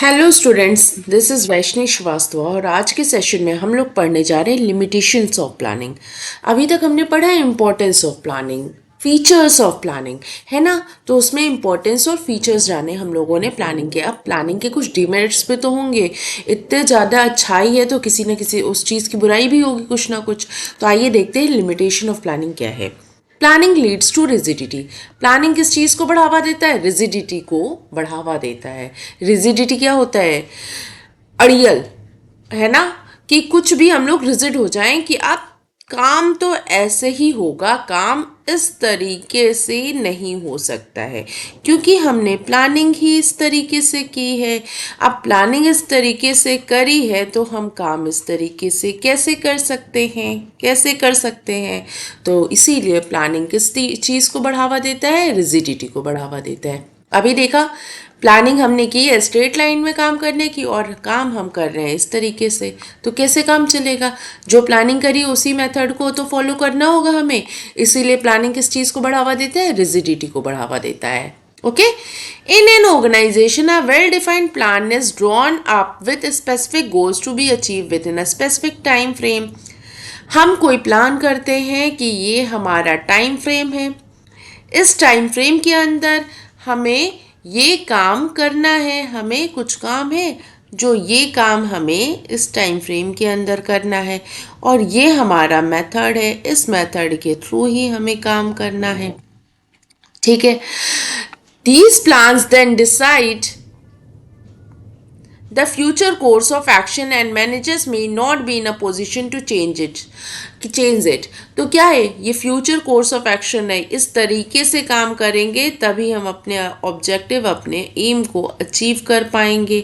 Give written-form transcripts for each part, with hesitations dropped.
Hello students, this is Vaishnavi Shrivastava और आज के सेशन में हम लोग पढ़ने जा रहे हैं लिमिटेशंस ऑफ प्लानिंग। अभी तक हमने पढ़ा है importance of planning, features of planning, है ना। तो उसमें इम्पोर्टेंस और फीचर्स जाने हम लोगों ने प्लानिंग के। अब प्लानिंग के कुछ डिमेरिट्स भी तो होंगे, इतने ज़्यादा अच्छाई है तो किसी न किसी उस चीज़ की बुराई भी होगी कुछ ना कुछ। तो आइए देखते हैं लिमिटेशन ऑफ प्लानिंग क्या है। Planning leads to rigidity. Planning किस चीज़ को बढ़ावा देता है? रिजिडिटी को बढ़ावा देता है। रिजिडिटी क्या होता है? अड़ियल, है ना। कि कुछ भी हम लोग रिजिड हो जाएं कि आप काम तो ऐसे ही होगा, काम इस तरीके से नहीं हो सकता है क्योंकि हमने प्लानिंग ही इस तरीके से की है। अब प्लानिंग इस तरीके से करी है तो हम काम इस तरीके से कैसे कर सकते हैं, कैसे कर सकते हैं। तो इसीलिए प्लानिंग किस चीज़ को बढ़ावा देता है? रिजिडिटी को बढ़ावा देता है। अभी देखा, प्लानिंग हमने की है स्ट्रेट लाइन में काम करने की और काम हम कर रहे हैं इस तरीके से, तो कैसे काम चलेगा? जो प्लानिंग करी उसी मेथड को तो फॉलो करना होगा हमें। इसीलिए प्लानिंग किस चीज़ को बढ़ावा देता है? रिजिडिटी को बढ़ावा देता है। Okay, in an organisation a well defined plan is drawn up with specific goals to be achieve within a specific time frame. हम कोई प्लान करते हैं कि ये हमारा टाइम फ्रेम है, इस टाइम फ्रेम के अंदर हमें ये काम करना है, हमें कुछ काम है जो ये काम हमें इस टाइम फ्रेम के अंदर करना है और ये हमारा मेथड है, इस मेथड के थ्रू ही हमें काम करना है। ठीक है। These plans then decide the future course of action and managers may not be in a position to change it। तो क्या है ये फ्यूचर कोर्स ऑफ एक्शन है, इस तरीके से काम करेंगे तभी हम अपने ऑब्जेक्टिव, अपने एम को अचीव कर पाएंगे।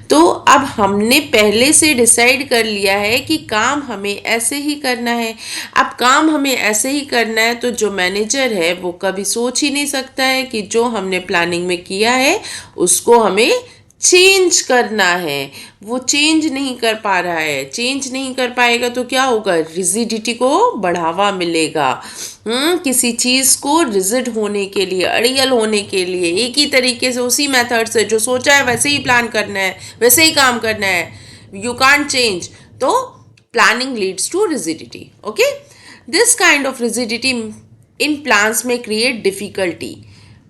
तो अब हमने पहले से डिसाइड कर लिया है कि काम हमें ऐसे ही करना है। अब काम हमें ऐसे ही करना है तो जो मैनेजर है वो कभी सोच ही नहीं सकता है कि जो हमने प्लानिंग में किया है उसको हमें चेंज करना है। वो चेंज नहीं कर पा रहा है, चेंज नहीं कर पाएगा तो क्या होगा? रिजिडिटी को बढ़ावा मिलेगा। किसी चीज़ को रिजिड होने के लिए, अड़ियल होने के लिए एक ही तरीके से उसी मेथड से जो सोचा है वैसे ही प्लान करना है, वैसे ही काम करना है, यू कांट चेंज। तो planning leads to rigidity. Okay, this kind of rigidity in plans में क्रिएट डिफिकल्टी,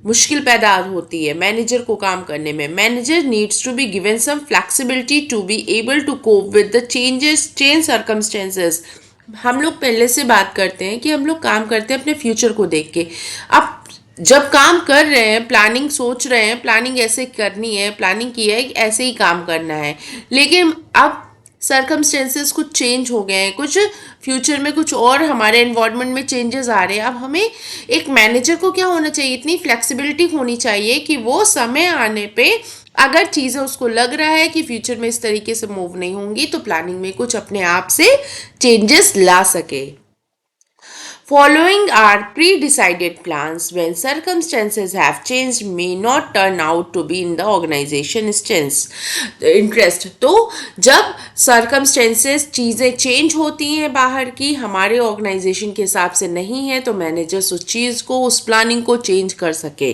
मुश्किल पैदा होती है मैनेजर को काम करने में। Manager needs to be given some flexibility to be able to cope with the change circumstances. हम लोग पहले से बात करते हैं कि हम लोग काम करते हैं अपने फ्यूचर को देख के। अब जब काम कर रहे हैं, प्लानिंग सोच रहे हैं, प्लानिंग ऐसे करनी है, प्लानिंग की है ऐसे ही काम करना है, लेकिन अब सर्कमस्टेंसेस कुछ चेंज हो गए हैं, कुछ फ्यूचर में कुछ और हमारे एनवायरनमेंट में चेंजेस आ रहे हैं। अब हमें एक मैनेजर को क्या होना चाहिए? इतनी फ्लेक्सिबिलिटी होनी चाहिए कि वो समय आने पे अगर चीज़ें उसको लग रहा है कि फ्यूचर में इस तरीके से मूव नहीं होंगी तो प्लानिंग में कुछ अपने आप से चेंजेस ला सके। Following are pre-decided plans when circumstances have changed may not turn out to be in the organization interest। तो जब circumstances चीज़ें चेंज होती हैं बाहर की, हमारे ऑर्गेनाइजेशन के हिसाब से नहीं है, तो मैनेजर्स उस चीज़ को, उस प्लानिंग को चेंज कर सके।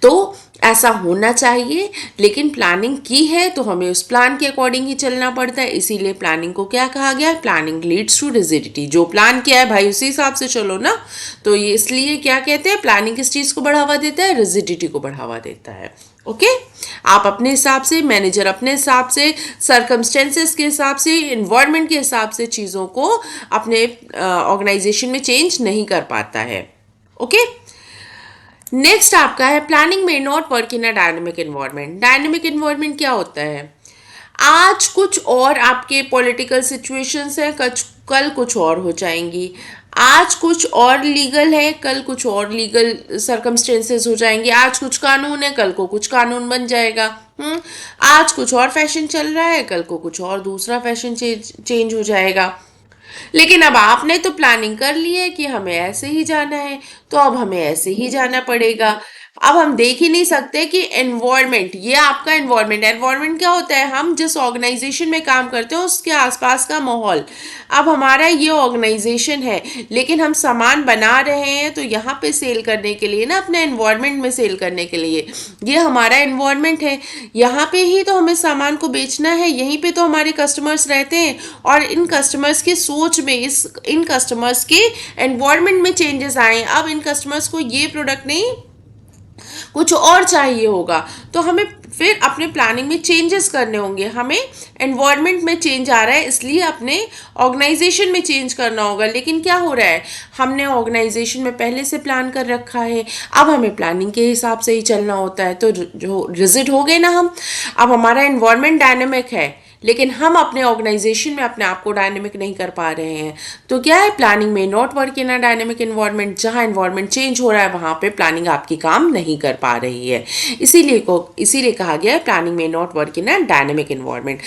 तो ऐसा होना चाहिए, लेकिन प्लानिंग की है तो हमें उस प्लान के अकॉर्डिंग ही चलना पड़ता है। इसीलिए प्लानिंग को क्या कहा गया? Planning leads to rigidity. जो प्लान किया है भाई उसी हिसाब से चलो ना। तो ये इसलिए क्या कहते हैं, प्लानिंग किस चीज़ को बढ़ावा देता है? रिजिडिटी को बढ़ावा देता है। ओके, आप अपने हिसाब से, मैनेजर अपने हिसाब से, सर्कमस्टेंसेस के हिसाब से, इन्वायरमेंट के हिसाब से चीज़ों को अपने ऑर्गेनाइजेशन में चेंज नहीं कर पाता है। ओके, नेक्स्ट आपका है प्लानिंग में not work in a dynamic environment. Dynamic environment क्या होता है? आज कुछ और आपके पॉलिटिकल सिचुएशंस हैं, कल कुछ और हो जाएंगी। आज कुछ और लीगल है, कल कुछ और लीगल सर्कमस्टेंसेस हो जाएंगे। आज कुछ कानून है, कल को कुछ कानून बन जाएगा। आज कुछ और फैशन चल रहा है, कल को कुछ और दूसरा फैशन चेंज हो जाएगा। लेकिन अब आपने तो प्लानिंग कर ली है कि हमें ऐसे ही जाना है, तो अब हमें ऐसे ही जाना पड़ेगा। अब हम देख ही नहीं सकते कि एनवायरनमेंट, ये आपका एनवायरनमेंट, एनवायरनमेंट क्या होता है, हम जिस ऑर्गेनाइजेशन में काम करते हैं उसके आसपास का माहौल। अब हमारा ये ऑर्गेनाइजेशन है, लेकिन हम सामान बना रहे हैं तो यहाँ पे सेल करने के लिए ना, अपने एनवायरनमेंट में सेल करने के लिए, ये हमारा एनवायरनमेंट है। यहाँ पे ही तो हमें सामान को बेचना है, यहीं पे तो हमारे कस्टमर्स रहते हैं, और इन कस्टमर्स की सोच में, इन कस्टमर्स के एनवायरनमेंट में चेंजेस आए। अब इन कस्टमर्स को ये प्रोडक्ट नहीं, कुछ और चाहिए होगा, तो हमें फिर अपने प्लानिंग में चेंजेस करने होंगे। हमें एनवायरनमेंट में चेंज आ रहा है, इसलिए अपने ऑर्गेनाइजेशन में चेंज करना होगा। लेकिन क्या हो रहा है, हमने ऑर्गेनाइजेशन में पहले से प्लान कर रखा है, अब हमें प्लानिंग के हिसाब से ही चलना होता है, तो जो रिजिड हो गए ना हम। अब हमारा एनवायरनमेंट डायनेमिक है, लेकिन हम अपने ऑर्गेनाइजेशन में अपने आप को डायनेमिक नहीं कर पा रहे हैं। तो क्या है, प्लानिंग में not work in a dynamic environment. जहाँ इन्वायरमेंट चेंज हो रहा है वहाँ पे प्लानिंग आपकी काम नहीं कर पा रही है। इसीलिए कहा गया है प्लानिंग में not work in a dynamic environment.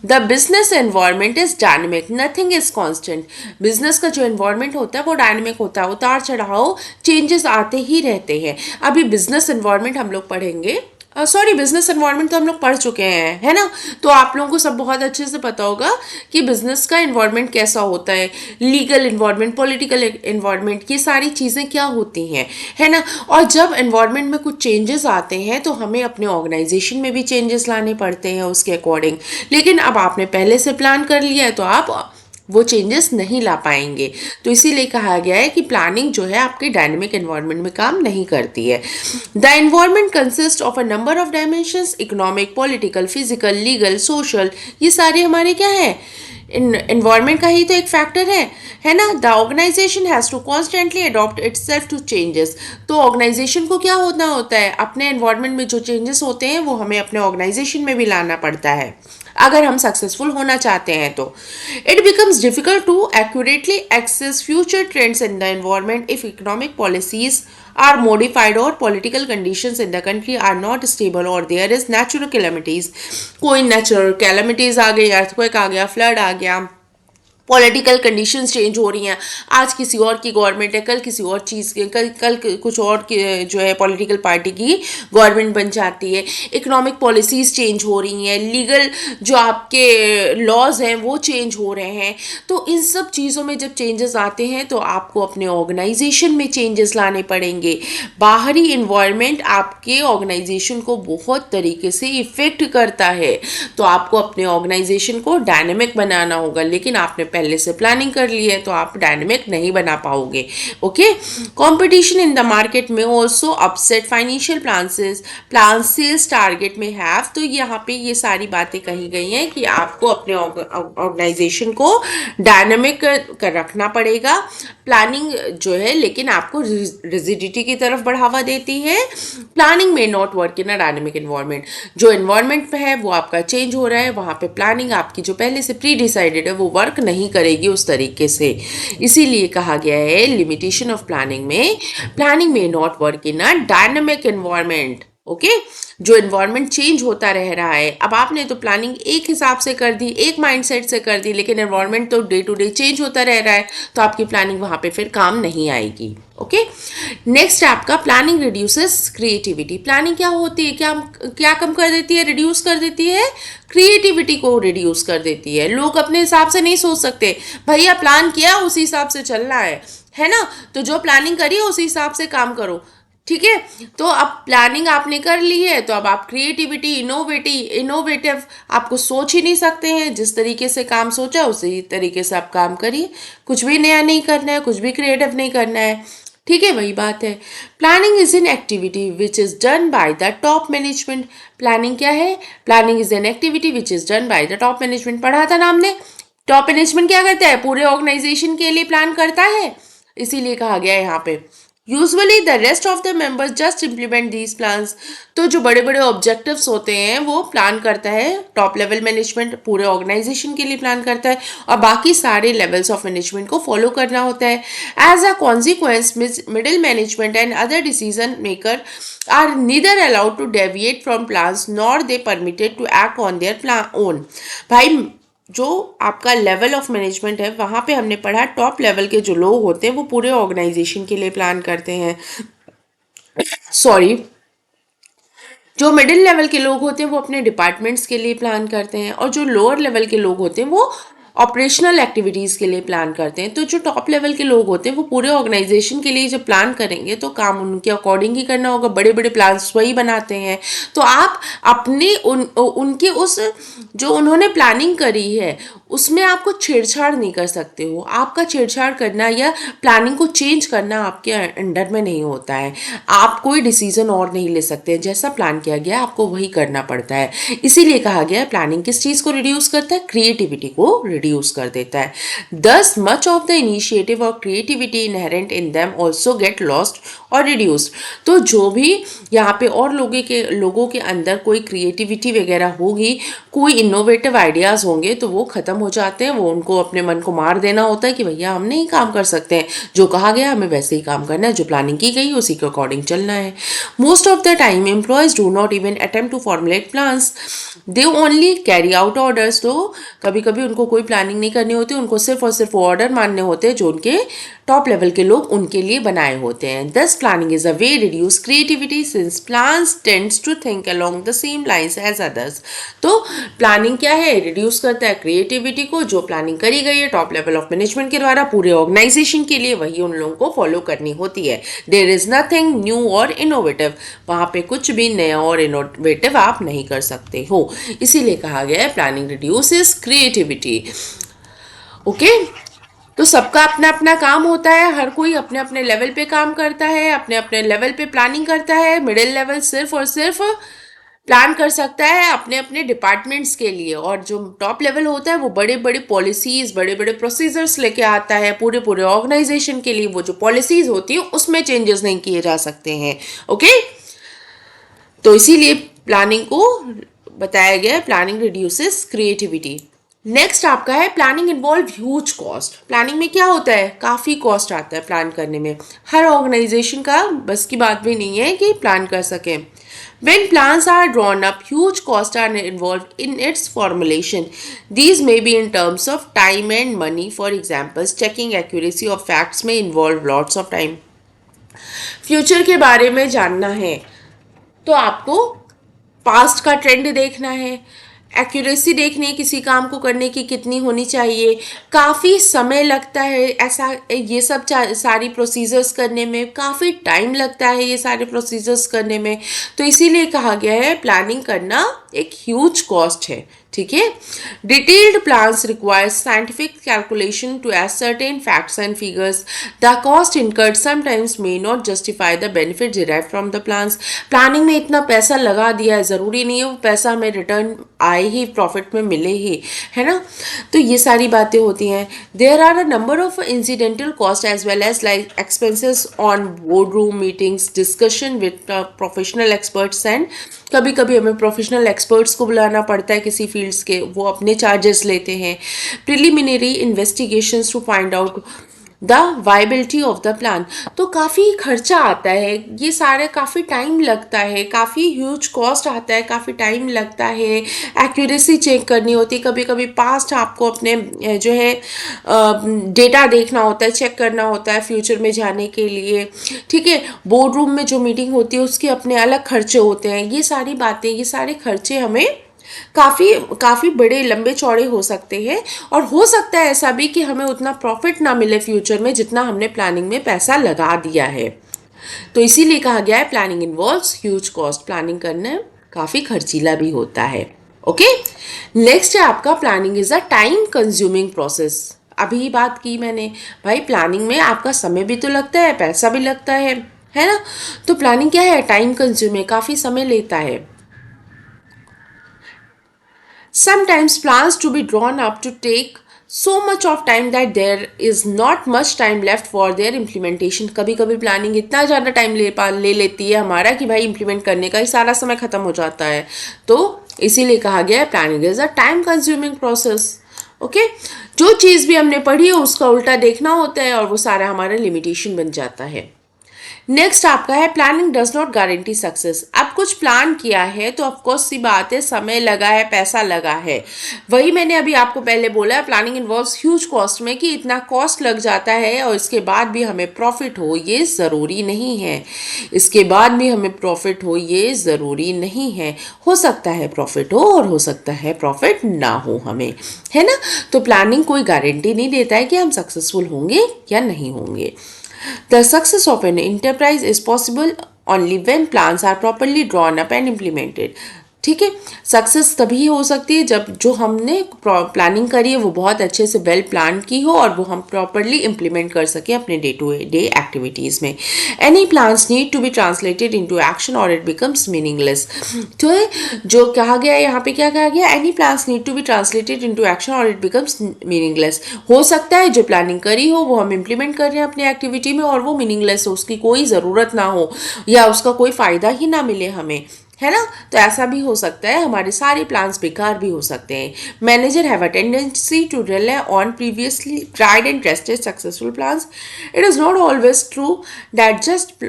The business environment is dynamic, nothing is constant. Business का जो एनवायरनमेंट होता है वो डायनेमिक होता है, उतार चढ़ाव, चेंजेस आते ही रहते हैं। अभी बिजनेस एनवायरनमेंट हम लोग पढ़ेंगे, सॉरी, बिजनेस एनवायरनमेंट तो हम लोग पढ़ चुके हैं, है ना। तो आप लोगों को सब बहुत अच्छे से पता होगा कि बिजनेस का एनवायरनमेंट कैसा होता है, लीगल एनवायरनमेंट, पॉलिटिकल एनवायरनमेंट, ये सारी चीज़ें क्या होती हैं, है ना। और जब एनवायरनमेंट में कुछ चेंजेस आते हैं तो हमें अपने ऑर्गेनाइजेशन में भी चेंजेस लाने पड़ते हैं उसके अकॉर्डिंग। लेकिन अब आपने पहले से प्लान कर लिया है तो आप वो चेंजेस नहीं ला पाएंगे। तो इसीलिए कहा गया है कि प्लानिंग जो है आपके डायनेमिक एनवायरनमेंट में काम नहीं करती है। The environment consist of a number of dimensions, economic, political, physical, legal, social, ये सारे हमारे क्या है, एनवायरनमेंट का ही तो एक फैक्टर है ना। The organisation has to constantly adopt itself to changes. तो ऑर्गेनाइजेशन को क्या होता है, अपने एनवायरनमेंट में जो चेंजेस होते हैं वो हमें अपने ऑर्गेनाइजेशन में भी लाना पड़ता है, अगर हम सक्सेसफुल होना चाहते हैं तो। It becomes difficult to accurately access future trends in the environment if economic policies are modified or political conditions in the country are not stable or there is natural calamities। कोई natural calamities आ गई, earthquake आ गया, flood आ गया, political conditions change हो रही हैं, आज किसी और की गवर्नमेंट है, कल किसी और चीज़ की, कल कुछ और की जो है पॉलिटिकल पार्टी की गवर्नमेंट बन जाती है, इकोनॉमिक पॉलिसीज़ चेंज हो रही हैं, लीगल जो आपके लॉज हैं वो चेंज हो रहे हैं। तो इन सब चीज़ों में जब चेंजेस आते हैं तो आपको अपने ऑर्गेनाइजेशन में चेंजेस लाने पड़ेंगे। बाहरी इन्वायरमेंट आपके ऑर्गेनाइजेशन को बहुत तरीके से इफ़ेक्ट करता है, तो आपको अपने ऑर्गेनाइजेशन को डायनेमिक बनाना होगा। लेकिन आपने पहले से प्लानिंग कर ली है तो आप डायनेमिक नहीं बना पाओगे। Okay, competition in the market में also upset financial plan sales target में हैव। तो यहाँ पे ये सारी बातें कही गई हैं कि आपको अपने ऑर्गेनाइजेशन को डायनेमिक कर रखना पड़ेगा। प्लानिंग जो है लेकिन आपको रिजिडिटी की तरफ बढ़ावा देती है। प्लानिंग में not work in a dynamic environment, जो एनवायरनमेंट है वो आपका चेंज हो रहा है, वहाँ पे प्लानिंग आपकी जो पहले से प्री डिसाइडेड है वो वर्क नहीं करेगी उस तरीके से। इसीलिए कहा गया है लिमिटेशन ऑफ प्लानिंग में not work in a dynamic environment. Okay, जो एनवायरनमेंट चेंज होता रह रहा है। अब आपने तो प्लानिंग एक हिसाब से कर दी, एक माइंडसेट से कर दी, लेकिन एनवायरनमेंट तो डे टू डे चेंज होता रह रहा है, तो आपकी प्लानिंग वहाँ पे फिर काम नहीं आएगी। ओके, नेक्स्ट आपका प्लानिंग रिड्यूसेस क्रिएटिविटी। प्लानिंग क्या होती है, क्या कम कर देती है, रिड्यूस कर देती है, क्रिएटिविटी को रिड्यूस कर देती है। लोग अपने हिसाब से नहीं सोच सकते, भैया प्लान किया उसी हिसाब से चलना है ना। तो जो प्लानिंग करी उसी हिसाब से काम करो, ठीक है। तो अब प्लानिंग आपने कर ली है तो अब आप क्रिएटिविटी, इनोवेटिव आपको सोच ही नहीं सकते हैं। जिस तरीके से काम सोचा उसी तरीके से आप काम करिए, कुछ भी नया नहीं करना है, कुछ भी क्रिएटिव नहीं करना है, ठीक है। वही बात है, planning is an activity which is done by the top management. Planning क्या है, planning is an activity which is done by the top management. पढ़ा था ना हमने, टॉप मैनेजमेंट क्या करता है, पूरे ऑर्गेनाइजेशन के लिए प्लान करता है, इसीलिए कहा गया है यहाँ पे। Usually the rest of the members just implement these plans. तो जो बड़े बड़े ऑब्जेक्टिव्स होते हैं वो प्लान करता है टॉप लेवल मैनेजमेंट, पूरे ऑर्गेनाइजेशन के लिए प्लान करता है, और बाकी सारे लेवल्स ऑफ मैनेजमेंट को फॉलो करना होता है। As a consequence middle management and other decision maker are neither allowed to deviate from plans nor they permitted to act on their plan own. भाई जो आपका लेवल ऑफ मैनेजमेंट है वहाँ पे हमने पढ़ा टॉप लेवल के जो लोग होते हैं वो पूरे ऑर्गेनाइजेशन के लिए प्लान करते हैं, सॉरी, जो मिडिल लेवल के लोग होते हैं वो अपने डिपार्टमेंट्स के लिए प्लान करते हैं, और जो लोअर लेवल के लोग होते हैं वो ऑपरेशनल एक्टिविटीज़ के लिए प्लान करते हैं। तो जो टॉप लेवल के लोग होते हैं वो पूरे ऑर्गेनाइजेशन के लिए जब प्लान करेंगे तो काम उनके अकॉर्डिंग ही करना होगा, बड़े बड़े प्लान्स वही बनाते हैं। तो आप अपने उनके उस जो उन्होंने प्लानिंग करी है उसमें आपको छेड़छाड़ नहीं कर सकते हो। आपका छेड़छाड़ करना या प्लानिंग को चेंज करना आपके अंडर में नहीं होता है। आप कोई डिसीजन और नहीं ले सकते, जैसा प्लान किया गया आपको वही करना पड़ता है। इसीलिए कहा गया है प्लानिंग किस चीज़ को रिड्यूस करता है, क्रिएटिविटी को रिड्यूस कर देता है। Thus much of the initiative और creativity inherent in them also get lost और रिड्यूस्ड। तो जो भी यहाँ पे और लोगों के अंदर कोई क्रिएटिविटी वगैरह होगी, कोई इनोवेटिव आइडियाज़ होंगे तो वो ख़त्म हो जाते हैं। वो उनको अपने मन को मार देना होता है कि भैया हम नहीं काम कर सकते हैं, जो कहा गया हमें वैसे ही काम करना है, जो प्लानिंग की गई उसी के अकॉर्डिंग चलना है। Most of the time employees do not even attempt to formulate plans, they only carry out orders. तो कभी कभी उनको कोई प्लानिंग नहीं करनी होती, उनको सिर्फ और सिर्फ ऑर्डर मानने होते हैं जो उनके टॉप लेवल के लोग उनके लिए बनाए होते हैं। Thus planning is a way reduce creativity since plans tends to think along the same lines as others. तो प्लानिंग क्या है, रिड्यूस करता है क्रिएटिविटी को। जो प्लानिंग करी गई है टॉप लेवल ऑफ मैनेजमेंट के द्वारा पूरे ऑर्गेनाइजेशन के लिए, वही उन लोगों को फॉलो करनी होती है। देयर इज नथिंग न्यू और इनोवेटिव, वहाँ पे कुछ भी नया और इनोवेटिव आप नहीं कर सकते हो। इसीलिए कहा गया है प्लानिंग रिड्यूसेस क्रिएटिविटी। ओके, तो सबका अपना अपना काम होता है, हर कोई अपने अपने लेवल पे काम करता है, अपने अपने लेवल पे प्लानिंग करता है। मिडिल लेवल सिर्फ और सिर्फ प्लान कर सकता है अपने अपने डिपार्टमेंट्स के लिए, और जो टॉप लेवल होता है वो बड़े बड़े पॉलिसीज़, बड़े बड़े प्रोसीजर्स लेके आता है पूरे पूरे ऑर्गेनाइजेशन के लिए। वो जो पॉलिसीज़ होती हैं उसमें चेंजेस नहीं किए जा सकते हैं। ओके, तो इसीलिए प्लानिंग को बताया गया है प्लानिंग रिड्यूसेस क्रिएटिविटी। नेक्स्ट आपका है planning involve huge cost. Planning में क्या होता है, काफ़ी कॉस्ट आता है प्लान करने में। हर ऑर्गेनाइजेशन का बस की बात भी नहीं है कि प्लान कर सकें। When plans are drawn up, huge costs are involved in its formulation. These may be in terms of time and money. For example, checking accuracy of facts may involve lots of time. Future के बारे में जानना है तो आपको past का trend देखना है, एक्यूरेसी देखनी है किसी काम को करने की कितनी होनी चाहिए। काफ़ी समय लगता है ऐसा, ये सब सारी प्रोसीजर्स करने में काफ़ी टाइम लगता है, ये सारे प्रोसीजर्स करने में। तो इसीलिए कहा गया है प्लानिंग करना एक ह्यूज कॉस्ट है। ठीक है, detailed plans require scientific calculation to ascertain facts and figures. The cost incurred sometimes may not justify the benefit derived from the plans. Planning में इतना पैसा लगा दिया है, ज़रूरी नहीं है वो पैसा हमें रिटर्न आए ही, प्रॉफिट में मिले ही, है ना। तो ये सारी बातें होती हैं। There are a number of incidental cost as well as like expenses on board room meetings, discussion with professional experts, and कभी कभी हमें प्रोफेशनल एक्सपर्ट्स को बुलाना पड़ता है किसी फील्ड्स के, वो अपने चार्जेस लेते हैं। Preliminary investigations to find out the viability of the plan. तो काफ़ी खर्चा आता है, ये सारे काफ़ी टाइम लगता है, काफ़ी ह्यूज कॉस्ट आता है, काफ़ी टाइम लगता है। एक्यूरेसी चेक करनी होती है, कभी कभी पास्ट आपको अपने जो है डेटा देखना होता है, चेक करना होता है फ्यूचर में जाने के लिए। ठीक है, बोर्ड रूम में जो मीटिंग होती है उसके अपने अलग खर्चे होते हैं। ये सारी बातें, ये सारे खर्चे हमें काफ़ी बड़े लंबे चौड़े हो सकते हैं, और हो सकता है ऐसा भी कि हमें उतना प्रॉफिट ना मिले फ्यूचर में जितना हमने प्लानिंग में पैसा लगा दिया है। तो इसीलिए कहा गया है planning involves huge cost, planning करना काफ़ी खर्चीला भी होता है। ओके, नेक्स्ट है आपका planning is a time consuming process. अभी बात की मैंने, भाई प्लानिंग में आपका समय भी तो लगता है, पैसा भी लगता है ना। तो प्लानिंग क्या है, टाइम कंज्यूमिंग, काफ़ी समय लेता है। Sometimes plans to be drawn up to take so much of time that there is not much time left for their implementation. कभी कभी प्लानिंग इतना ज़्यादा टाइम ले लेती है हमारा कि भाई इम्प्लीमेंट करने का ही सारा समय ख़त्म हो जाता है। तो इसीलिए कहा गया है planning is a time consuming process. Okay, जो चीज़ भी हमने पढ़ी है उसका उल्टा देखना होता है और वो सारा हमारा लिमिटेशन बन जाता है। नेक्स्ट आपका है planning does not guarantee success. अब कुछ प्लान किया है तो ऑफकोर्स सी बात है, समय लगा है, पैसा लगा है। वही मैंने अभी आपको पहले बोला है, प्लानिंग इन्वॉल्व्स ह्यूज कॉस्ट में, कि इतना कॉस्ट लग जाता है और इसके बाद भी हमें प्रॉफिट हो ये ज़रूरी नहीं है। इसके बाद भी हमें प्रॉफिट हो ये ज़रूरी नहीं है। हो सकता है प्रॉफिट हो और हो सकता है प्रॉफिट ना हो हमें, है ना। तो प्लानिंग कोई गारंटी नहीं देता है कि हम सक्सेसफुल होंगे या नहीं होंगे। The success of an enterprise is possible only when plans are properly drawn up and implemented. ठीक है, सक्सेस तभी हो सकती है जब जो हमने प्लानिंग करी है वो बहुत अच्छे से वेल प्लान की हो और वो हम प्रॉपरली इम्प्लीमेंट कर सकें अपने डे टू डे एक्टिविटीज़ में। Any plans need to be translated into action और इट बिकम्स मीनिंगलेस। तो जो कहा गया है यहाँ पे, क्या कहा गया, any plans need to be translated into action और इट बिकम्स मीनिंगलेस। हो सकता है जो प्लानिंग करी हो वो हम इम्प्लीमेंट कर रहे हैं अपनी एक्टिविटी में और वो मीनिंगलेस हो, उसकी कोई ज़रूरत ना हो या उसका कोई फ़ायदा ही ना मिले हमें, है ना। तो ऐसा भी हो सकता है, हमारे सारे प्लान्स बेकार भी हो सकते हैं। Manager have a tendency to rely on previously tried and tested successful plans. It is not always true that just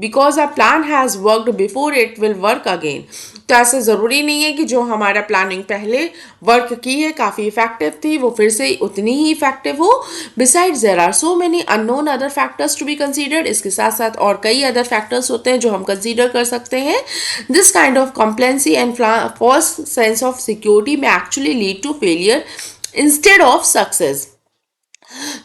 because a plan has worked before it will work again. तो ऐसा ज़रूरी नहीं है कि जो हमारा प्लानिंग पहले work की है, काफ़ी इफेक्टिव थी, वो फिर से उतनी ही इफेक्टिव हो। Besides there are so many unknown other factors to be considered. इसके साथ साथ और कई अदर फैक्टर्स होते हैं जो हम कंसीडर कर सकते हैं। This kind of complacency and false sense of security में actually lead to failure instead of success.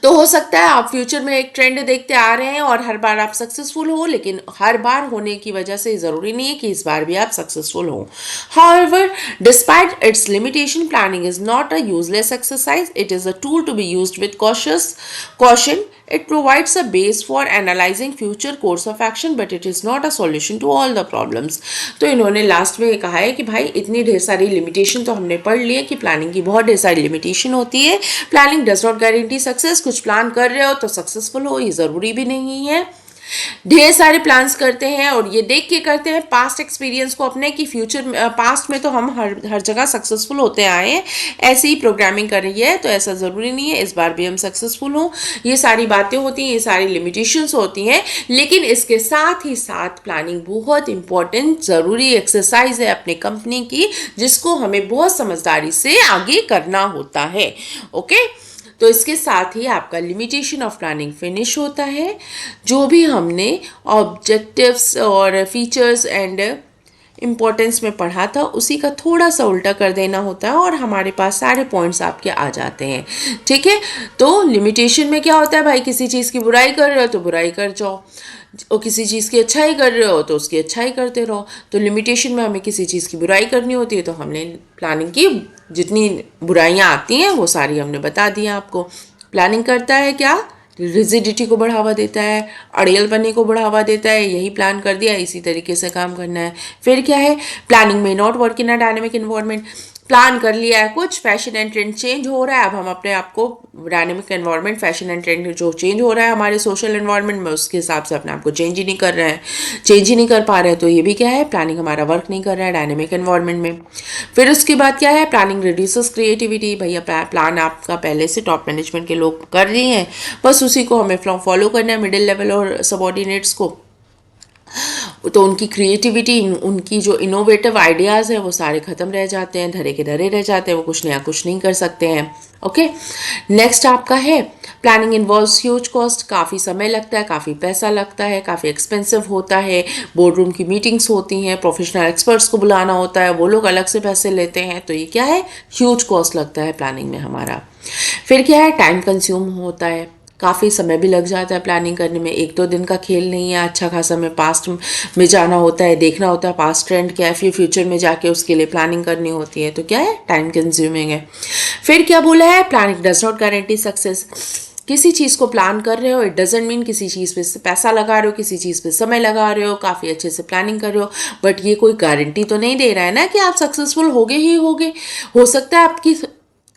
तो हो सकता है आप फ्यूचर में एक ट्रेंड देखते आ रहे हैं और हर बार आप सक्सेसफुल हो, लेकिन हर बार होने की वजह से ज़रूरी नहीं है कि इस बार भी आप सक्सेसफुल हो। However, despite its limitation, planning is not a useless exercise. It is a tool to be used with caution. It provides a base for analyzing future course of action, but it is not a solution to all the problems. तो इन्होंने last में ये कहा है कि भाई इतनी ढेर सारी लिमिटेशन तो हमने पढ़ ली है कि प्लानिंग की बहुत ढेर सारी लिमिटेशन होती है। Planning does not guarantee success. कुछ प्लान कर रहे हो तो सक्सेसफुल हो ये ज़रूरी भी नहीं है। ढेर सारे प्लान्स करते हैं और ये देख के करते हैं पास्ट एक्सपीरियंस को अपने, कि फ्यूचर पास्ट में तो हम हर जगह सक्सेसफुल होते आए हैं, ऐसे ही प्रोग्रामिंग कर रही है तो ऐसा ज़रूरी नहीं है इस बार भी हम सक्सेसफुल हों। ये सारी बातें होती हैं, ये सारी लिमिटेशंस होती हैं, लेकिन इसके साथ ही साथ प्लानिंग बहुत इंपॉर्टेंट ज़रूरी एक्सरसाइज है अपने कंपनी की, जिसको हमें बहुत समझदारी से आगे करना होता है। ओके, तो इसके साथ ही आपका लिमिटेशन ऑफ प्लानिंग फिनिश होता है। जो भी हमने ऑब्जेक्टिव्स और फीचर्स एंड इम्पोर्टेंस में पढ़ा था उसी का थोड़ा सा उल्टा कर देना होता है और हमारे पास सारे पॉइंट्स आपके आ जाते हैं। ठीक है, तो लिमिटेशन में क्या होता है भाई, किसी चीज़ की बुराई कर रहे हो तो बुराई कर जाओ, और किसी चीज़ की अच्छाई कर रहे हो तो उसकी अच्छाई करते रहो। तो लिमिटेशन में हमें किसी चीज़ की बुराई करनी होती है तो हमने प्लानिंग की जितनी बुराइयां आती हैं वो सारी हमने बता दी आपको। प्लानिंग करता है क्या, रिजिडिटी को बढ़ावा देता है, अड़ियल बनने को बढ़ावा देता है। यही प्लान कर दिया, इसी तरीके से काम करना है। फिर क्या है, प्लानिंग में not work in a dynamic environment. Plan कर लिया है कुछ, फैशन एंड ट्रेंड चेंज हो रहा है, अब हम अपने आप को dynamic environment, fashion and trend जो चेंज हो रहा है हमारे सोशल एनवायरनमेंट में, उसके हिसाब से अपने आप को चेंज ही नहीं कर रहे हैं, चेंज ही नहीं कर पा रहे हैं। तो ये भी क्या है, प्लानिंग हमारा वर्क नहीं कर रहा है डायनेमिक एनवायरनमेंट में। फिर उसके बाद क्या है, प्लानिंग रिड्यूसेस क्रिएटिविटी। भैया प्लान आपका पहले से टॉप मैनेजमेंट के लोग कर रही हैं, बस उसी को हमें फॉलो करना है, मिडिल लेवल और सबॉर्डिनेट्स को। तो उनकी क्रिएटिविटी, उनकी जो इनोवेटिव आइडियाज़ हैं वो सारे ख़त्म रह जाते हैं, धरे के धरे रह जाते हैं, वो कुछ नया कुछ नहीं कर सकते हैं। ओके, नेक्स्ट आपका है प्लानिंग इन्वॉल्व्स ह्यूज कॉस्ट। काफ़ी समय लगता है, काफ़ी पैसा लगता है, काफ़ी एक्सपेंसिव होता है। बोर्ड रूम की मीटिंग्स होती हैं, प्रोफेशनल एक्सपर्ट्स को बुलाना होता है, वो लोग अलग से पैसे लेते हैं। तो ये क्या है, ह्यूज कॉस्ट लगता है प्लानिंग में हमारा। फिर क्या है, टाइम कंज्यूम होता है, काफ़ी समय भी लग जाता है प्लानिंग करने में। एक दो दिन का खेल नहीं है, अच्छा खासा हमें पास्ट में जाना होता है, देखना होता है पास्ट ट्रेंड क्या है, फिर फ्यूचर में जाके उसके लिए प्लानिंग करनी होती है। तो क्या है, टाइम कंज्यूमिंग है। फिर क्या बोला है, planning does not guarantee success. किसी चीज़ को प्लान कर रहे हो, इट डजेंट मीन किसी चीज़ पे पैसा लगा रहे हो, किसी चीज़ पे समय लगा रहे हो, काफ़ी अच्छे से प्लानिंग कर रहे हो, बट ये कोई गारंटी तो नहीं दे रहा है ना कि आप सक्सेसफुल होगे ही होगे। हो सकता है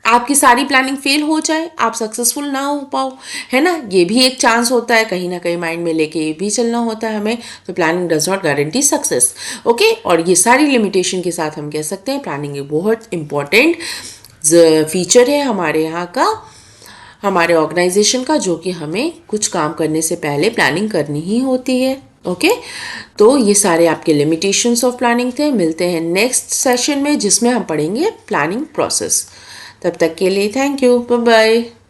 आपकी सारी प्लानिंग फेल हो जाए, आप सक्सेसफुल ना हो पाओ, है ना। ये भी एक चांस होता है, कहीं ना कहीं माइंड में लेके ये भी चलना होता है हमें। तो planning does not guarantee success. Okay, और ये सारी लिमिटेशन के साथ हम कह सकते हैं प्लानिंग एक बहुत इंपॉर्टेंट फीचर है हमारे यहाँ का हमारे ऑर्गेनाइजेशन का, जो कि हमें कुछ काम करने से पहले प्लानिंग करनी ही होती है। ओके, तो ये सारे आपके लिमिटेशंस ऑफ प्लानिंग थे। मिलते हैं नेक्स्ट सेशन में जिसमें हम पढ़ेंगे प्लानिंग प्रोसेस। तब तक के लिए थैंक यू, बाय बाय।